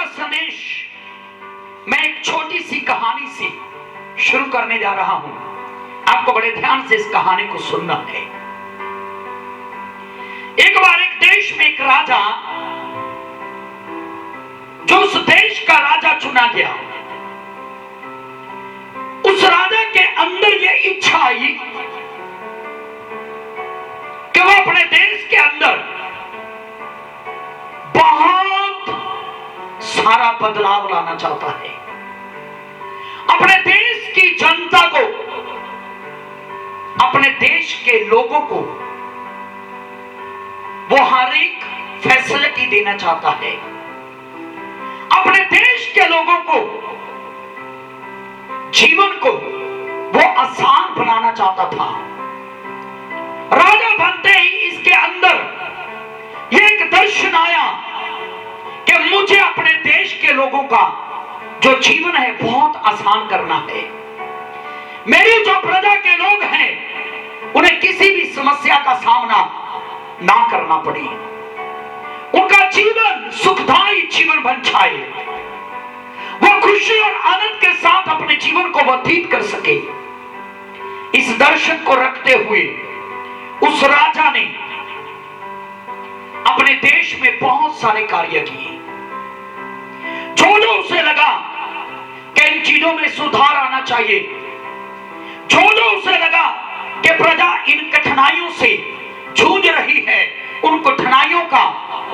का संदेश मैं एक छोटी सी कहानी से शुरू करने जा रहा हूं। आपको बड़े ध्यान से इस कहानी को सुनना है। एक बार एक देश में एक राजा, जो उस देश का राजा चुना गया, उस राजा के अंदर यह इच्छा आई कि वो अपने देश के अंदर बहुत सारा बदलाव लाना चाहता है। अपने देश की जनता को, अपने देश के लोगों को वो हर एक फैसिलिटी देना चाहता है। अपने देश के लोगों को, जीवन को वो आसान बनाना चाहता था। राजा बनते ही इसके अंदर एक दर्शन आया कि मुझे अपने देश के लोगों का जो जीवन है बहुत आसान करना है। मेरी जो प्रजा के लोग हैं उन्हें किसी भी समस्या का सामना ना करना पड़े, उनका जीवन सुखदायी जीवन बन जाए, वो खुशी और आनंद के साथ अपने जीवन को व्यतीत कर सके। इस दर्शन को रखते हुए उस राजा ने अपने देश में बहुत सारे कार्य किए। जो उसे लगा कि इन चीजों में सुधार आना चाहिए, जो उसे लगा कि प्रजा इन कठिनाइयों से जूझ रही है, उन कठिनाइयों का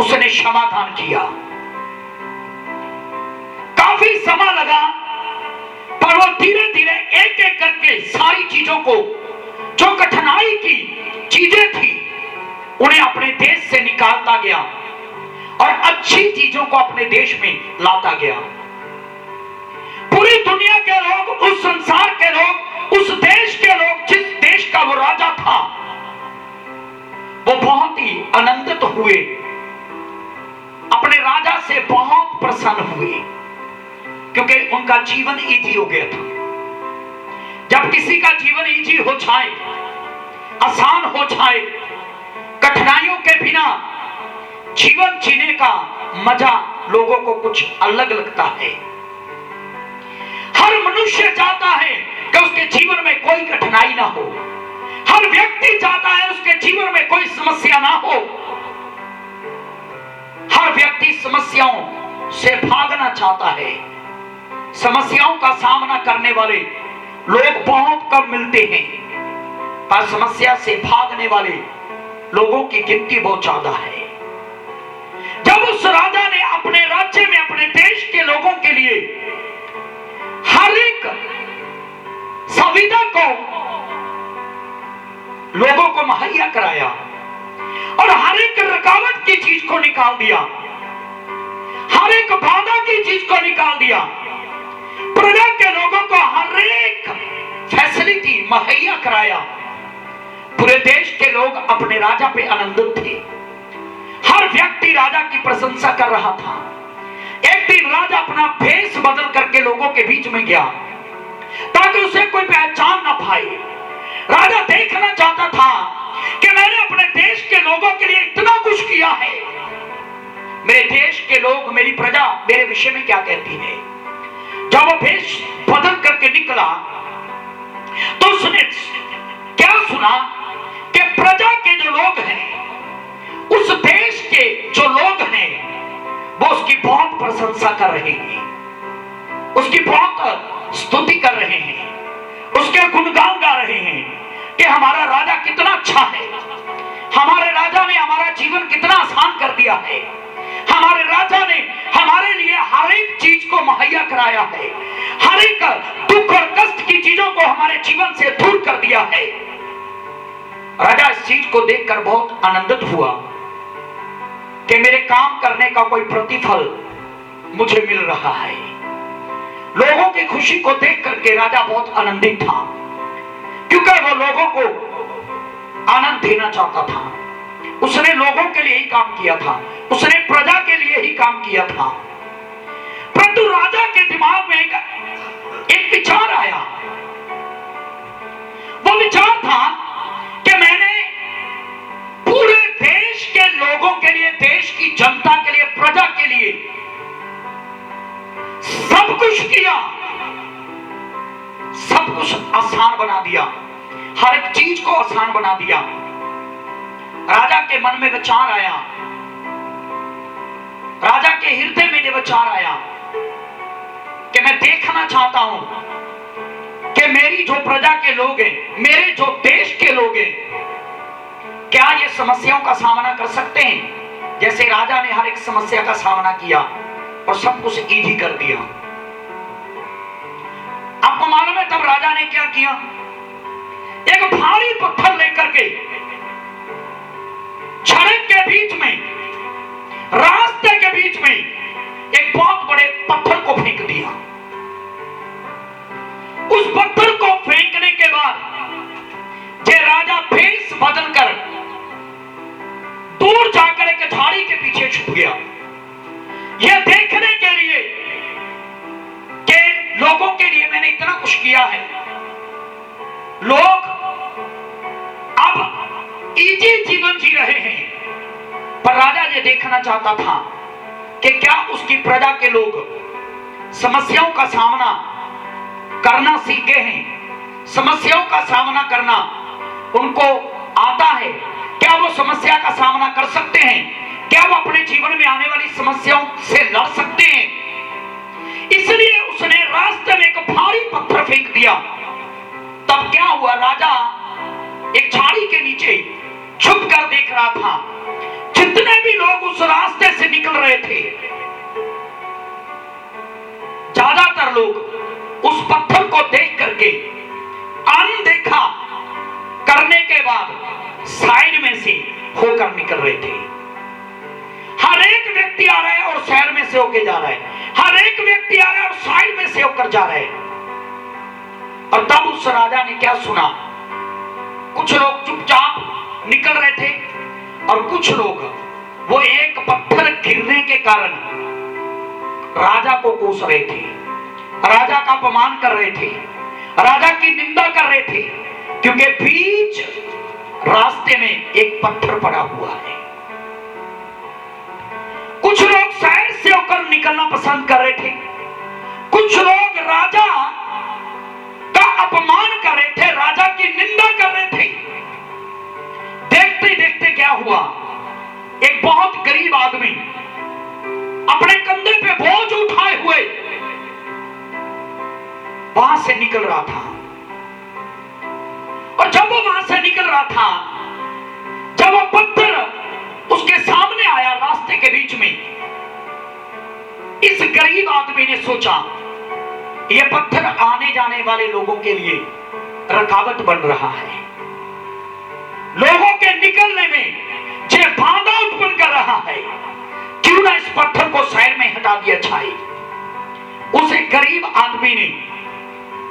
उसने समाधान किया। काफी समय लगा, पर वो धीरे धीरे एक एक करके सारी चीजों को, जो कठिनाई की चीजें थी, उन्हें अपने देश से निकालता गया और अच्छी चीजों को अपने देश में लाता गया। पूरी दुनिया के लोग, उस संसार के लोग, उस देश के लोग, जिस देश का वो राजा था, वो बहुत ही आनंदित हुए, अपने राजा से बहुत प्रसन्न हुए, क्योंकि उनका जीवन इजी हो गया था। जब किसी का जीवन इजी हो जाए, आसान हो जाए, कठिनाइयों के बिना जीवन जीने का मजा लोगों को कुछ अलग लगता है। हर मनुष्य चाहता है कि उसके जीवन में कोई कठिनाई ना हो। हर व्यक्ति चाहता है उसके जीवन में कोई समस्या ना हो। हर व्यक्ति समस्याओं से भागना चाहता है। समस्याओं का सामना करने वाले लोग बहुत कम मिलते हैं, पर समस्या से भागने वाले लोगों की गिनती बहुत ज्यादा है। जब उस राजा ने अपने राज्य में, अपने देश के लोगों के लिए हर एक सुविधा को लोगों को मुहैया कराया और हर एक रुकावट की चीज को निकाल दिया, हर एक बाधा की चीज को निकाल दिया, प्रजा के लोगों को हर एक फैसिलिटी मुहैया कराया, पूरे देश के लोग अपने राजा पे आनंदित थे। हर व्यक्ति राजा की प्रशंसा कर रहा था। एक दिन राजा अपना भेष बदल करके लोगों के बीच में गया, ताकि उसे कोई पहचान ना पाए। राजा देखना चाहता था कि मैंने अपने देश के लोगों के लिए इतना कुछ किया है, मेरे देश के लोग, मेरी प्रजा मेरे विषय में क्या कहती है। जब वो भेष बदल करके निकला तो उसने क्या सुना कि प्रजा के जो लोग हैं, उस देश के जो लोग हैं, वो उसकी बहुत प्रशंसा कर रहे हैं, उसकी बहुत स्तुति कर रहे हैं, उसके गुणगान गा रहे हैं कि हमारा राजा कितना अच्छा है, हमारे राजा ने हमारा जीवन कितना आसान कर दिया है, हमारे राजा ने हमारे लिए हर एक चीज को मुहैया कराया है, हर एक दुख और कष्ट की चीजों को हमारे जीवन से दूर कर दिया है। राजा इस चीज को देखकर बहुत आनंदित हुआ कि मेरे काम करने का कोई प्रतिफल मुझे मिल रहा है। लोगों की खुशी को देख करके राजा बहुत आनंदित था, क्योंकि वो लोगों को आनंद देना चाहता था। उसने लोगों के लिए ही काम किया था, उसने प्रजा के लिए ही काम किया था। परंतु राजा के दिमाग में एक विचार आया। वो विचार था कि मैंने पूरे देश के लोगों के लिए, देश की जनता के लिए, प्रजा के लिए कुछ किया, सब कुछ आसान बना दिया, हर एक चीज को आसान बना दिया। राजा के मन में विचार आया, राजा के हृदय में ये विचार आया कि मैं देखना चाहता हूं कि मेरी जो प्रजा के लोग हैं, मेरे जो देश के लोग हैं, क्या ये समस्याओं का सामना कर सकते हैं जैसे राजा ने हर एक समस्या का सामना किया और सब कुछ इजी कर दिया। आपको मालूम है तब राजा ने क्या किया? एक भारी पत्थर लेकर के सड़क के बीच में, रास्ते के बीच में एक बहुत बड़े पत्थर को फेंक दिया। उस पत्थर को फेंकने के बाद जे राजा भेष बदलकर दूर जाकर एक झाड़ी के पीछे छुप गया, यह देखने के लिए कि लोगों के लिए मैंने इतना कुछ किया है। लोग अब इजी जीवन जी रहे हैं, पर राजा ये देखना चाहता था कि क्या उसकी प्रजा के लोग समस्याओं का सामना करना सीख गए हैं, समस्याओं का सामना करना उनको आता है, क्या वो समस्या का सामना कर सकते हैं, क्या वो अपने जीवन में आने वाली समस्याओं से लड़ सकते हैं। इसलिए उसने रास्ते में एक भारी पत्थर फेंक दिया। तब क्या हुआ? राजा एक झाड़ी के नीचे छुप कर देख रहा था। जितने भी लोग उस रास्ते से निकल रहे थे, ज्यादातर लोग उस पत्थर को देख करके अनदेखा करने के बाद साइड में से होकर निकल रहे थे। हर एक व्यक्ति आ रहा है और शहर में से होकर जा रहा है, हर एक व्यक्ति आ रहा है और साइड में से होकर जा रहा है। और तब उस राजा ने क्या सुना? कुछ लोग चुपचाप निकल रहे थे और कुछ लोग वो एक पत्थर गिरने के कारण राजा को कोस रहे थे, राजा का अपमान कर रहे थे, राजा की निंदा कर रहे थे, क्योंकि बीच रास्ते में एक पत्थर पड़ा हुआ है। कुछ लोग साइड से होकर निकलना पसंद कर रहे थे, कुछ लोग राजा का अपमान कर रहे थे, राजा की निंदा कर रहे थे। देखते देखते क्या हुआ? एक बहुत गरीब आदमी अपने कंधे पे बोझ उठाए हुए वहां से निकल रहा था। और जब वो वहां से निकल रहा था, जब वो पत्थर उसके सामने आया रास्ते के बीच में, इस गरीब आदमी ने सोचा यह पत्थर आने जाने वाले लोगों के लिए रुकावट बन रहा है, लोगों के निकलने में जो बाधा उत्पन्न कर रहा है, क्यों ना इस पत्थर को साइड में हटा दिया जाए। उस गरीब आदमी ने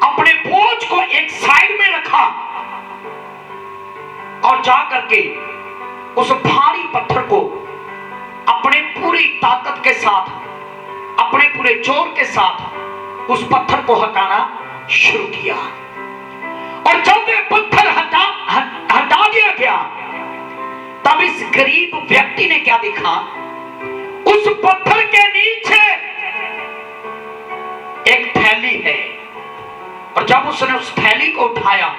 अपने बोझ को एक साइड में रखा और जाकर के उस भारी पत्थर को अपने पूरी ताकत के साथ, अपने पूरे जोर के साथ उस पत्थर को हटाना शुरू किया। और जब वे पत्थर हटा दिया गया, तब इस गरीब व्यक्ति ने क्या देखा? उस पत्थर के नीचे एक थैली है। और जब उसने उस थैली को उठाया,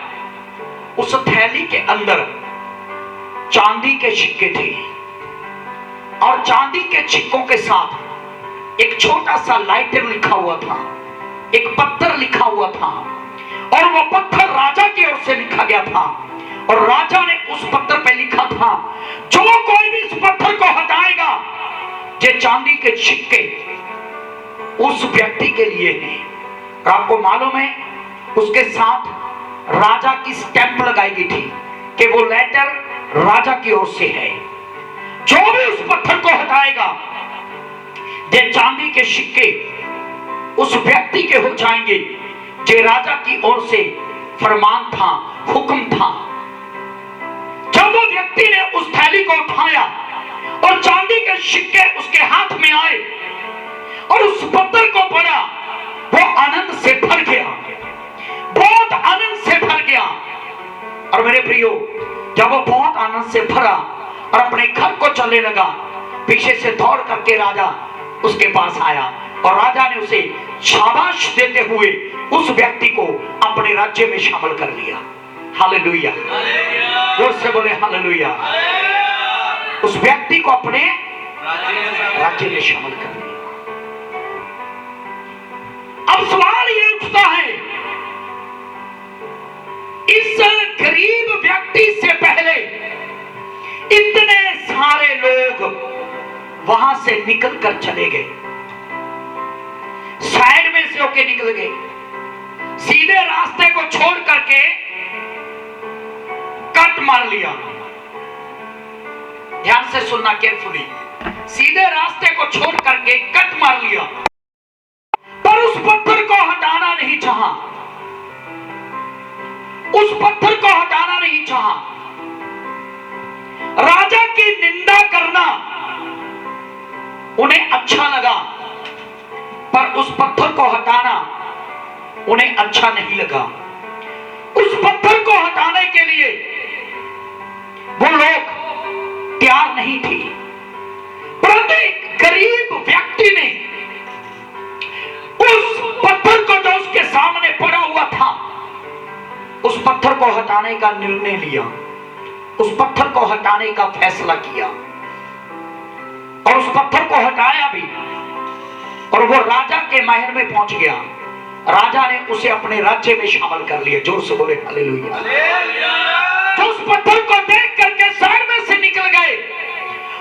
उस थैली के अंदर चांदी के सिक्के थे और चांदी के सिक्कों के साथ एक छोटा सा लाइटर लिखा हुआ था, एक पत्थर लिखा हुआ था, और वह पत्थर राजा की ओर से लिखा गया था। और राजा ने उस पत्थर पे लिखा था, जो कोई भी इस पत्थर को हटाएगा, ये चांदी के सिक्के उस व्यक्ति के लिए हैं। और आपको मालूम है, उसके साथ राजा की स्टैंप लगाई गई थी कि वो लेटर राजा की ओर से है। जो भी उस पत्थर को हटाएगा, ये चांदी के सिक्के उस व्यक्ति के हो जाएंगे, जो राजा की ओर से फरमान था, हुक्म था। जब वो व्यक्ति ने उस थैली को उठाया और चांदी के सिक्के उसके हाथ में आए और उस पत्थर को पड़ा, वो आनंद से भर गया, बहुत आनंद से भर गया। और मेरे प्रियो, जब वो बहुत आनंद से भरा और अपने घर को चलने लगा, पीछे से दौड़ करके राजा उसके पास आया और राजा ने उसे शाबाश देते हुए उस व्यक्ति को अपने राज्य में शामिल कर लिया। हालेलुया, जोर से बोले हालेलुया। उस व्यक्ति को अपने राज्य में शामिल कर लिया। अब सवाल ये उठता है, इस गरीब व्यक्ति से पहले इतने सारे लोग वहां से निकल कर चले गए, साइड में से होके निकल गए, सीधे रास्ते को छोड़ करके कट मार लिया। ध्यान से सुनना केयरफुली, सीधे रास्ते को छोड़ करके कट मार लिया, पर उस पत्थर को हटाना नहीं चाहा, उस पत्थर को हटाना नहीं चाहा। राजा की निंदा करना उन्हें अच्छा लगा, पर उस पत्थर को हटाना उन्हें अच्छा नहीं लगा। उस पत्थर को हटाने के लिए वो लोग तैयार नहीं थे, परंतु एक गरीब व्यक्ति ने उस पत्थर को जो उसके सामने पड़ा हुआ था, उस पत्थर को हटाने का निर्णय लिया, उस पत्थर को हटाने का फैसला किया और उस पत्थर को हटाया भी, और वो राजा के महल में पहुंच गया। राजा ने उसे अपने राज्य में शामिल कर लिया। जोर से बोले हालेलुया। जो उस पत्थर को देख करके साइड में से निकल गए,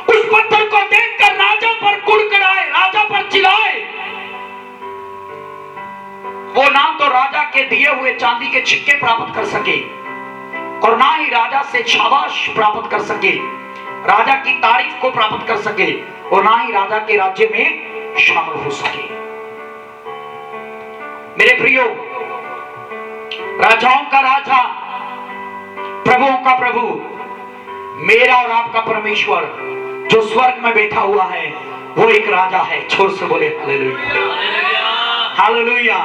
उस पत्थर को देखकर राजा पर कुड़कुड़ाए, राजा पर चिल्लाए, वो ना तो राजा के दिए हुए चांदी के सिक्के प्राप्त कर सके और ना ही राजा से शाबाश प्राप्त कर सके, राजा की तारीफ को प्राप्त कर सके और ना ही राजा के राज्य में शामिल हो सके। मेरे प्रियो, राजाओं का राजा, प्रभुओं का प्रभु, मेरा और आपका परमेश्वर जो स्वर्ग में बैठा हुआ है, वो एक राजा है। छोर से बोले हालेलुया, हालेलुया।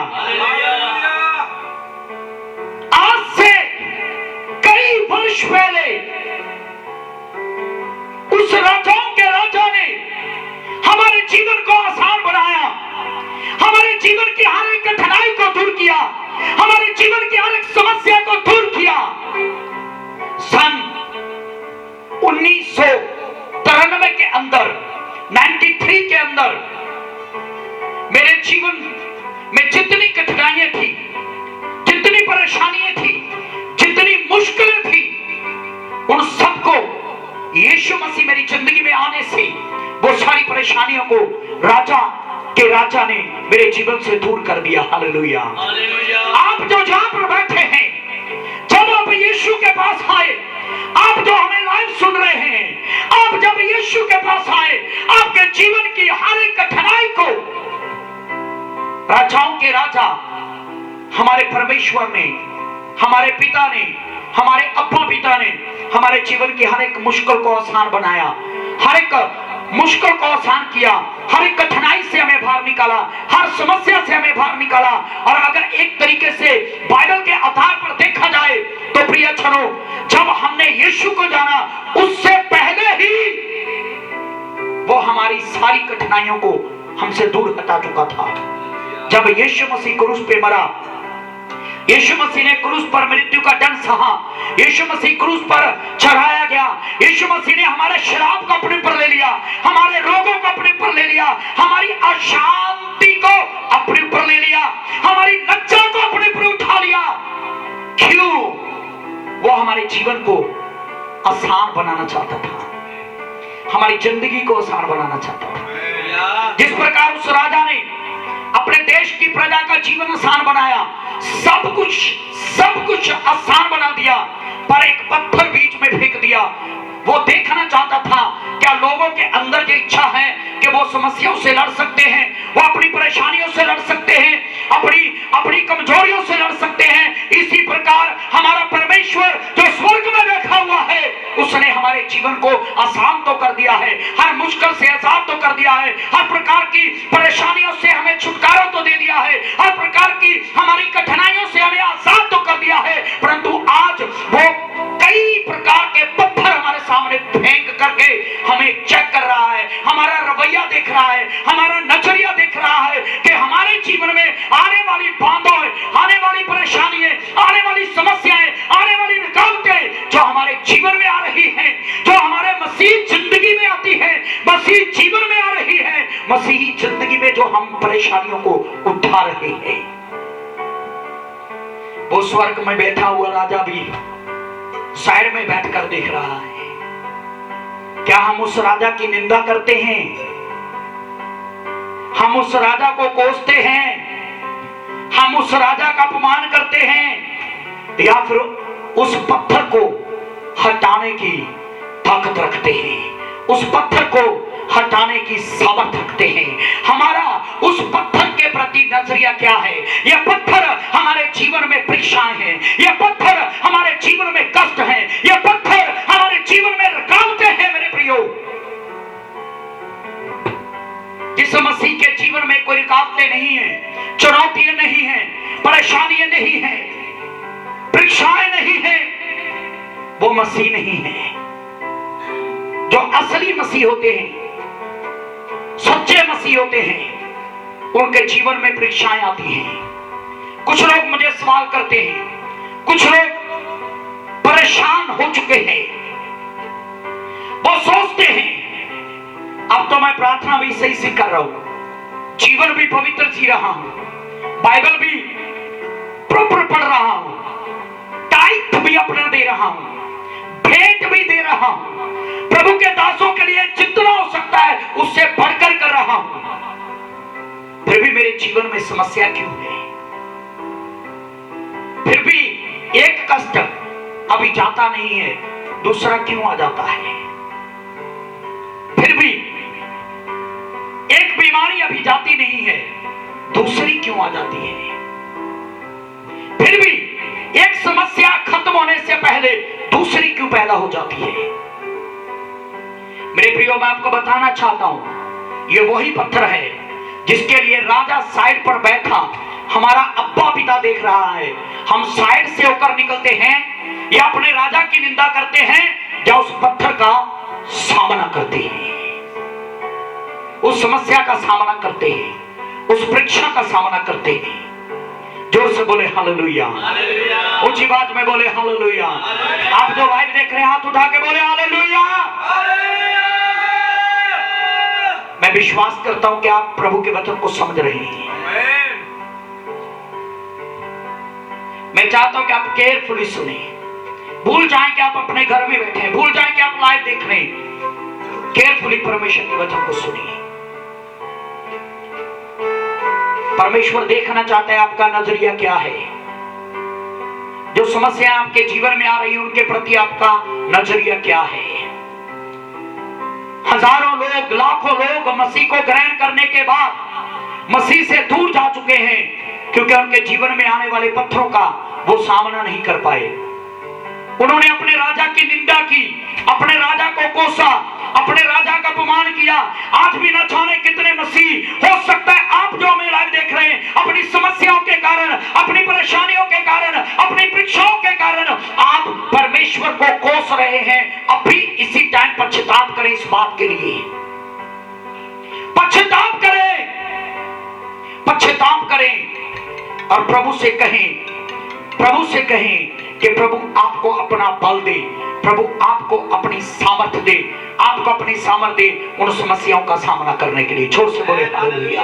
आज से कई वर्ष पहले उस राजाओं के राजा ने हमारे जीवन को आसान बनाया, हमारे जीवन की हर एक कठिनाई को दूर किया, हमारे जीवन की हर एक समस्या को दूर किया। सन 1993 के अंदर, 93 के अंदर मेरे जीवन में जितनी कठिनाइयां थी, जितनी परेशानियां थी, जितनी मुश्किलें थी, उन सबको यीशु मसीह मेरी जिंदगी में आने से वो सारी परेशानियों को राजा ने मेरे जीवन से दूर कर दिया। हालेलुया। आप जो जहां पर बैठे हैं, जब आप यीशु के पास आए, आप जो हमें लाइव सुन रहे हैं, आप जब यीशु के पास आए, आपके जीवन की हर एक कठिनाई को राजाओं के राजा हमारे परमेश्वर ने, हमारे पिता ने, हमारे अब्बा पिता ने हमारे जीवन की हर एक मुश्किल को आसान बनाया, हर एक मुश्किल को आसान किया, हर एक कठिनाई से हमें बाहर निकाला, हर समस्या से हमें बाहर निकाला। और अगर एक तरीके से बाइबल के आधार पर देखा जाए तो प्रिय जनों, जब हमने यीशु को जाना, उससे पहले ही वो हमारी सारी कठिनाइयों को हमसे दूर हटा चुका था। जब यीशु मसीह क्रूस पे मरा, यीशु मसीह ने क्रूस पर मृत्यु का दंड सहा, यीशु मसीह क्रूस पर चढ़ाया गया, यीशु मसीह ने हमारे शराब को अपने ऊपर ले लिया, हमारे रोगों को अपने ऊपर ले लिया, हमारी अशांति को अपने ऊपर ले लिया, हमारी लज्जा को अपने ऊपर उठा लिया। क्यों? वो हमारे जीवन को आसान बनाना चाहता था, हमारी जिंदगी को आसान बनाना चाहता था। जिस प्रकार उस राजा ने अपने देश की प्रजा का जीवन आसान बनाया, सब कुछ आसान बना दिया, पर एक पत्थर बीच में फेंक दिया। वो देखना चाहता था क्या लोगों के अंदर जो इच्छा है कि वो समस्याओं से लड़ सकते हैं, वो अपनी परेशानियों से लड़ सकते हैं, अपनी कमजोरियों से लड़ सकते हैं। इसी प्रकार हमारा परमेश्वर जो स्वर्ग में बैठा हुआ है, उसने हमारे जीवन को आसान तो कर दिया है, हर मुश्किल से आजाद तो कर दिया है, हर प्रकार की परेशानियों से हमें छुटकारा तो दे दिया है, हर प्रकार की हमारी कठिनाइयों से हमें आजाद तो कर दिया है। परंतु आज वो कई प्रकार के पत्थर हमारे सामने फेंक करके हमें चेक कर रहा है, हमारा रवैया देख रहा है, हमारा नजरिया देख रहा है, मसीही जिंदगी में जो हम परेशानियों को उठा रहे हैं, वो स्वर्ग में बैठा हुआ राजा भी साइड में बैठकर देख रहा है। क्या हम उस राजा की निंदा करते हैं? हम उस राजा को कोसते हैं? हम उस राजा का अपमान करते हैं? या फिर उस पत्थर को हटाने की ताकत रखते हैं, उस पत्थर को हटाने की सामर्थ रखते हैं? हमारा उस पत्थर के प्रति नजरिया क्या है? यह पत्थर हमारे जीवन में परीक्षाएं हैं, यह पत्थर हमारे जीवन में कष्ट हैं, यह पत्थर हमारे जीवन में रुकावटें हैं। मेरे प्रियो, जिस मसीह के जीवन में कोई रुकावटें नहीं है, चुनौतियां नहीं है, परेशानियां नहीं है, परीक्षाएं नहीं है, वो मसीह नहीं है। जो असली मसीह होते हैं, सच्चे मसीह होते हैं, उनके जीवन में परीक्षाएं आती हैं। कुछ लोग मुझे सवाल करते हैं, कुछ लोग परेशान हो चुके हैं, वो सोचते हैं अब तो मैं प्रार्थना भी सही से कर रहा हूं, जीवन भी पवित्र जी रहा हूं, बाइबल भी प्रॉपर पढ़ रहा हूं, टाइप भी अपना दे रहा हूं, भेंट भी दे रहा हूं, प्रभु के दासों के लिए जितना हो सकता है उससे बढ़कर कर रहा हूं, फिर भी मेरे जीवन में समस्या क्यों है? फिर भी एक कष्ट अभी जाता नहीं है, दूसरा क्यों आ जाता है? फिर भी एक बीमारी अभी जाती नहीं है, दूसरी क्यों आ जाती है? फिर भी एक समस्या खत्म होने से पहले दूसरी क्यों पैदा हो जाती है? मेरे प्रियो, मैं आपको बताना चाहता हूं, ये वही पत्थर है जिसके लिए राजा साइड पर बैठा हमारा अब्बा पिता देख रहा है। हम साइड से होकर निकलते हैं या अपने राजा की निंदा करते हैं या उस पत्थर का सामना करते हैं, उस समस्या का सामना करते हैं, उस परीक्षा का सामना करते हैं। जोर से बोले हालेलुया, ऊंची बात में बोले हालेलुया। आप जो लाइव देख रहे हैं हाथ उठा के बोले हालेलुया। मैं विश्वास करता हूं कि आप प्रभु के वचन को समझ रहे हैं। मैं चाहता हूं कि आप केयरफुली सुने, भूल जाएं कि आप अपने घर में बैठे हैं, भूल जाएं कि आप लाइव देख रहे हैं। केयरफुली परमेश्वर के वचन को सुनिए। परमेश्वर देखना चाहता है आपका नजरिया क्या है। जो समस्या आपके जीवन में आ रही है उनके प्रति आपका नजरिया क्या है। हजारों लोग, लाखों लोग मसीह को ग्रहण करने के बाद मसीह से दूर जा चुके हैं क्योंकि उनके जीवन में आने वाले पत्थरों का वो सामना नहीं कर पाए। उन्होंने अपने राजा की निंदा की, अपने राजा को कोसा, अपने राजा का अपमान किया। आज भी न जाने कितने मसीह, हो सकता है आप जो हमें लाइव देख रहे हैं, अपनी समस्याओं के कारण, अपनी परेशानियों के कारण, अपनी परीक्षाओं के कारण आप परमेश्वर को कोस रहे हैं। अभी इसी टाइम पश्चाताप करें इस बात के लिए, पश्चाताप करें, पश्चाताप करें और प्रभु से कहें, प्रभु से कहें कि प्रभु आपको अपना बल दे, प्रभु आपको अपनी सामर्थ्य दे, आपको अपनी सामर्थ्य दे उन समस्याओं का सामना करने के लिए। जोर से बोले हालेलुया।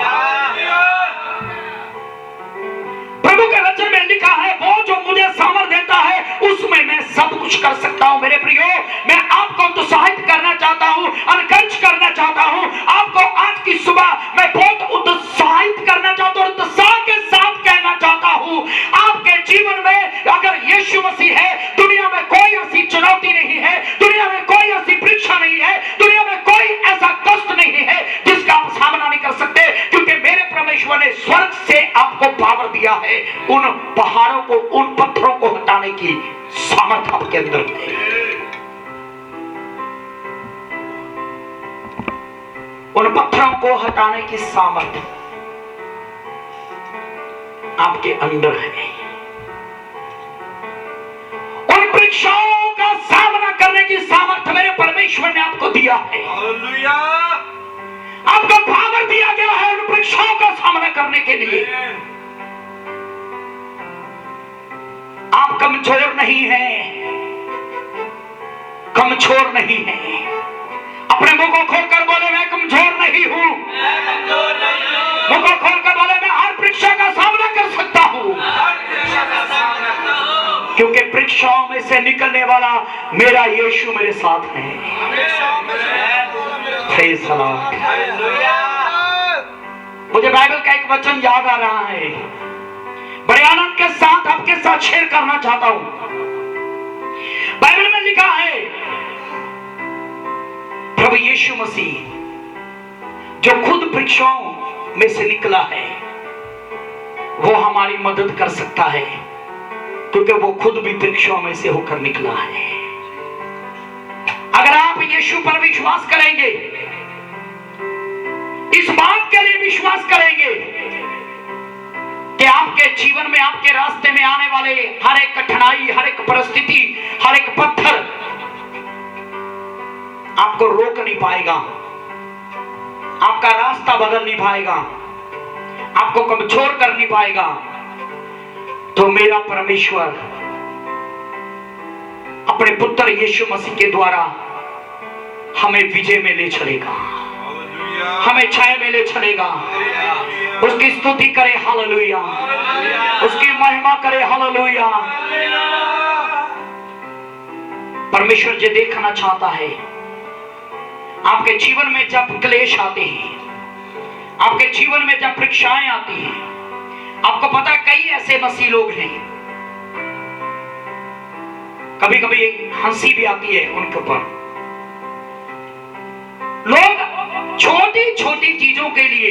प्रभु के वचन में लिखा है, वो जो मुझे सामर्थ्य देता है उसमें मैं सब कुछ कर सकता हूं। मेरे प्रियो, मैं आपको उत्साहित करना चाहता हूं, एनकरेज करना चाहता हूं। आपको आज की सुबह मैं बहुत उत्साहित करना चाहता हूं, उत्साह के साथ कहना चाहता हूं, आपके जीवन में अगर यीशु मसीह है, दुनिया में कोई ऐसी चुनौती नहीं है, दुनिया में कोई ऐसी परीक्षा नहीं है, दुनिया में कोई ऐसा कष्ट नहीं है जिसका आप सामना नहीं कर सकते, क्योंकि मेरे परमेश्वर ने स्वर्ग से आपको पावर दिया है उन पहाड़ों को, उन पत्थरों को हटाने की सामर्थ्य आपके अंदर है। उन पत्थरों को हटाने की सामर्थ्य आपके अंदर है। उन परीक्षाओं का सामना करने की सामर्थ्य मेरे परमेश्वर ने आपको दिया है। हालेलुया। आपको पावर दिया गया है उन परीक्षाओं का सामना करने के लिए। आप कमजोर नहीं हैं, कमजोर नहीं हैं। अपने मुंह को खोलकर बोले मैं कमजोर नहीं हूं। मुंह को खोलकर बोले मैं हर परीक्षा का सामना कर सकता हूं, क्योंकि परीक्षाओं में से निकलने वाला मेरा यीशु मेरे साथ है। Praise the Lord. मुझे बाइबल का एक वचन याद आ रहा है, बड़े आनंद के साथ आपके साथ शेयर करना चाहता हूं। बाइबल में लिखा है प्रभु यीशु मसीह जो खुद परीक्षाओं में से निकला है वो हमारी मदद कर सकता है, क्योंकि वो खुद भी परीक्षाओं में से होकर निकला है। अगर आप यीशु पर विश्वास करेंगे, इस बात के लिए विश्वास करेंगे कि आपके जीवन में, आपके रास्ते में आने वाले हर एक कठिनाई, हर एक परिस्थिति, हर एक पत्थर आपको रोक नहीं पाएगा, आपका रास्ता बदल नहीं पाएगा, आपको कमजोर कर नहीं पाएगा, तो मेरा परमेश्वर अपने पुत्र यीशु मसीह के द्वारा हमें विजय में ले चलेगा, हमें छाया में ले चलेगा। उसकी स्तुति करे हालेलुया, उसकी महिमा करे हालेलुया। परमेश्वर जी देखना चाहता है आपके जीवन में जब क्लेश आते हैं, आपके जीवन में जब परीक्षाएं आती हैं। आपको पता कई ऐसे मसीह लोग हैं, कभी कभी हंसी भी आती है उनके ऊपर। लोग छोटी छोटी चीजों के लिए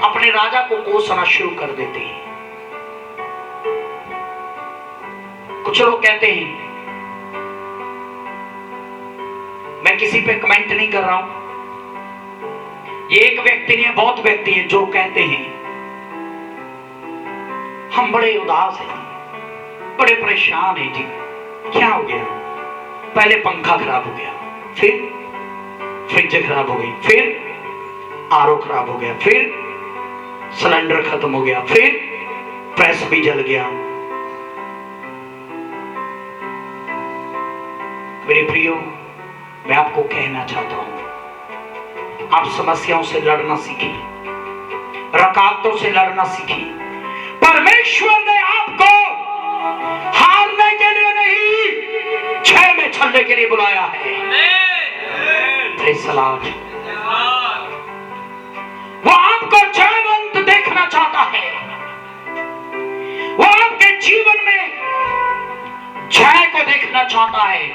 अपने राजा को कोसना शुरू कर देते हैं। कुछ लोग कहते हैं, मैं किसी पे कमेंट नहीं कर रहा हूं, ये एक व्यक्ति नहीं है, बहुत व्यक्ति हैं जो कहते हैं हम बड़े उदास हैं, बड़े परेशान हैं जी। क्या हो गया? पहले पंखा खराब हो गया, फिर फ्रिज खराब हो गई, फिर आरओ खराब हो गया, फिर सिलेंडर खत्म हो गया, फिर प्रेस भी जल गया। मेरे प्रियो, मैं आपको कहना चाहता हूं, आप समस्याओं से लड़ना सीखें, रकावटों से लड़ना सीखें। परमेश्वर ने आपको हारने के लिए नहीं, जय में चलने के लिए बुलाया है। Praise the Lord. वो आपको जयवंत देखना चाहता है, वो आपके जीवन में जय को देखना चाहता है।